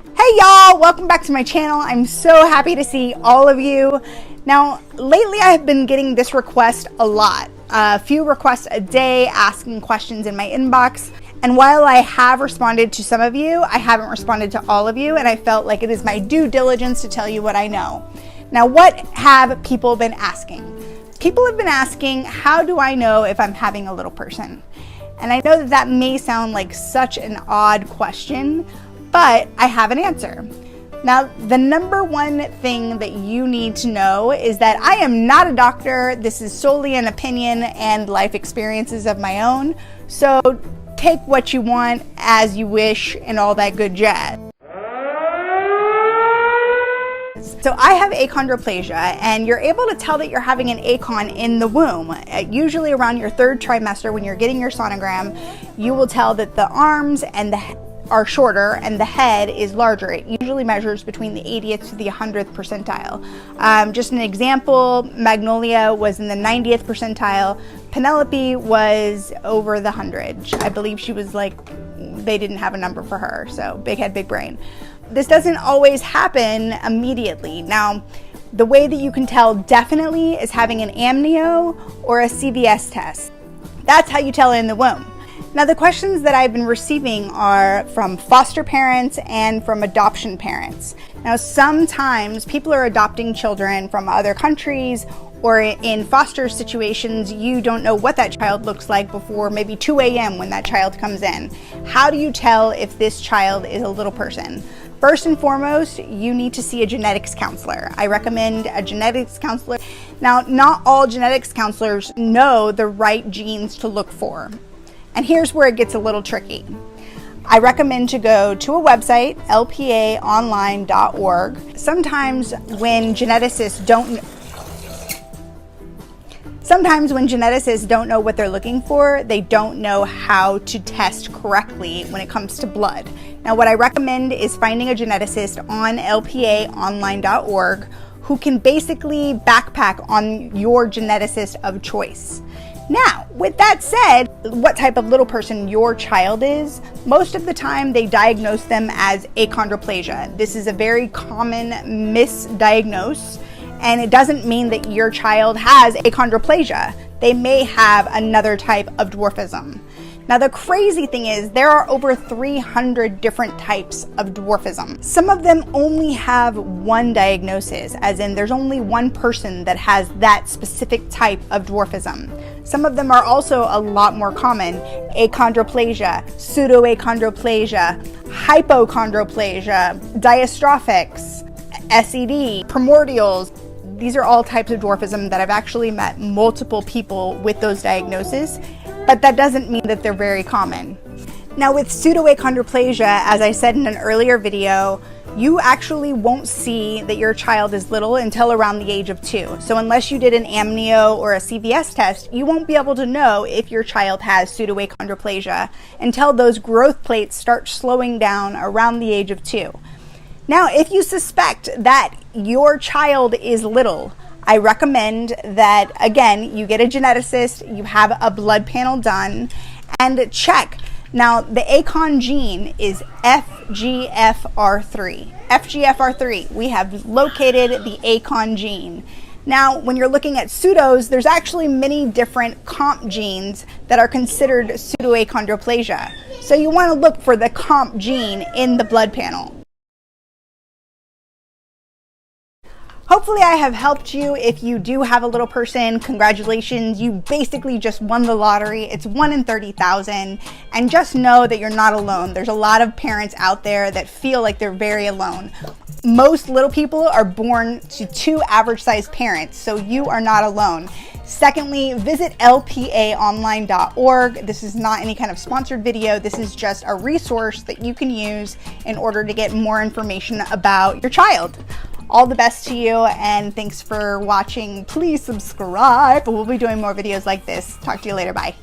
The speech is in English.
Hey y'all, welcome back to my channel. I'm so happy to see all of you. Now, lately I have been getting this request a lot. A few requests a day asking questions in my inbox. And while I have responded to some of you, I haven't responded to all of you, and I felt like it is my due diligence to tell you what I know. Now, what have people been asking? People have been asking, how do I know if I'm having a little person? And I know that that may sound like such an odd question, but I have an answer. Now, the number one thing that you need to know is that I am not a doctor. This is solely an opinion and life experiences of my own. So take what you want as you wish and all that good jazz. So I have achondroplasia, and you're able to tell that you're having an achon in the womb. Usually around your third trimester, when you're getting your sonogram, you will tell that the arms and are shorter and the head is larger. It usually measures between the 80th to the 100th percentile. Just an example, Magnolia was in the 90th percentile. Penelope was over the 100. I believe she was like, they didn't have a number for her, so big head, big brain. This doesn't always happen immediately. Now, the way that you can tell definitely is having an amnio or a CVS test. That's how you tell it in the womb. Now, the questions that I've been receiving are from foster parents and from adoption parents. Now, sometimes people are adopting children from other countries, or in foster situations, you don't know what that child looks like before maybe 2 a.m. when that child comes in. How do you tell if this child is a little person? First and foremost, you need to see a genetics counselor. I recommend a genetics counselor. Now, not all genetics counselors know the right genes to look for. And here's where it gets a little tricky. I recommend to go to a website, lpaonline.org. Sometimes when geneticists don't know what they're looking for, they don't know how to test correctly when it comes to blood. Now, what I recommend is finding a geneticist on lpaonline.org who can basically backpack on your geneticist of choice. Now, with that said, what type of little person your child is, most of the time they diagnose them as achondroplasia. This is a very common misdiagnosis, and it doesn't mean that your child has achondroplasia. They may have another type of dwarfism. Now, the crazy thing is there are over 300 different types of dwarfism. Some of them only have one diagnosis, as in there's only one person that has that specific type of dwarfism. Some of them are also a lot more common: achondroplasia, pseudoachondroplasia, hypochondroplasia, dystrophics, SED, primordials. These are all types of dwarfism that I've actually met multiple people with those diagnoses, but that doesn't mean that they're very common. Now, with pseudoachondroplasia, as I said in an earlier video, you actually won't see that your child is little until around the age of 2. So unless you did an amnio or a CVS test, you won't be able to know if your child has pseudoachondroplasia until those growth plates start slowing down around the age of 2. Now, if you suspect that your child is little, I recommend that, again, you get a geneticist, you have a blood panel done, and check. Now, the achon gene is FGFR3. FGFR3, we have located the achon gene. Now, when you're looking at pseudos, there's actually many different comp genes that are considered pseudoachondroplasia. So you want to look for the comp gene in the blood panel. Hopefully I have helped you. If you do have a little person, congratulations. You basically just won the lottery. It's 1 in 30,000. And just know that you're not alone. There's a lot of parents out there that feel like they're very alone. Most little people are born to 2 average-sized parents, so you are not alone. Secondly, visit lpaonline.org. This is not any kind of sponsored video. This is just a resource that you can use in order to get more information about your child. All the best to you, and thanks for watching. Please subscribe. We'll be doing more videos like this. Talk to you later. Bye.